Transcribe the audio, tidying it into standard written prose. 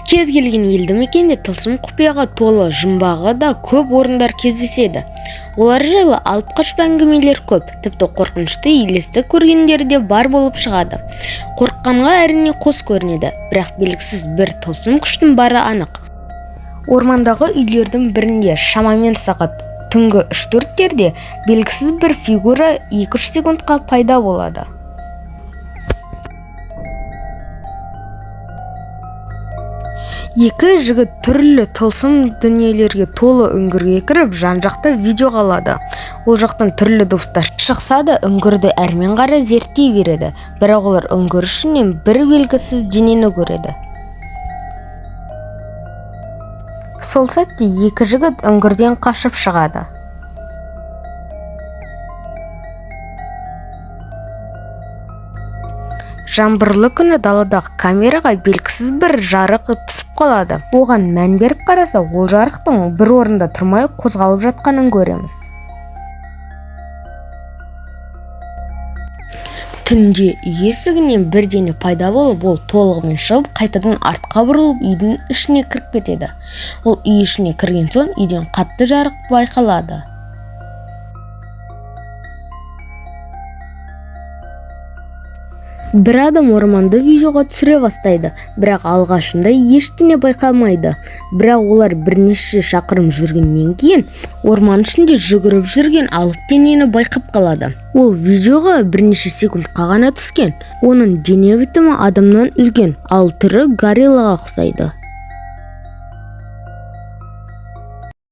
Кез келген елді мекенде тылсым құпияға толы жұмбағы да көп орындар кездеседі. Олар жайлы алып қашпа әңгімелер көп, тіпті қорқынышты елесті көргендер де бар болып шығады. Қорыққанға әрине қос көрінеді, бірақ белгісіз бір тылсым күштің бары анық. Ормандағы үйлердің бірінде шамамен сағат түнгі 3-4-терде белгісіз бір фигура 2-3 секундқа пайда болады. Екі жігіт түрлі тылсым дүниелерге толы үңгірге кіріп, жан-жақта видеоға алады. Ол жақтан түрлі дыбыстар шықса да, үңгірді әрмен қарай зерттей береді. Бірақ олар үңгір ішінен бір белгісіз денені көреді. Сол сәтте екі жігіт үңгірден қашып шығады. Жаңбырлы күні даладағы камераға белгісіз бір жарық түсіп қалады. Оған мән беріп қараса, ол жарықтың бір орында тұрмай қозғалып жатқанын көреміз. Түнде үй есігінен бір дене пайда болып, ол толығымен шығып, қайтадан артқа бұрылып, үйдің ішіне кіріп кетеді. Ол үй ішіне кірген соң, үйден қатты жарық байқалады. Бір адам орманды видеоға түсіре бастайды, бірақ алғашында ештеңе байқалмайды. Бірақ олар бірнеше шақырым жүргеннен кейін орман ішінде жүгіріп жүрген алып денені байқап қалады. Ол видеоға бірнеше секундқа ғана түскен. Оның дене бітімі адамнан үлкен, ал түрі гориллаға ұқсайды.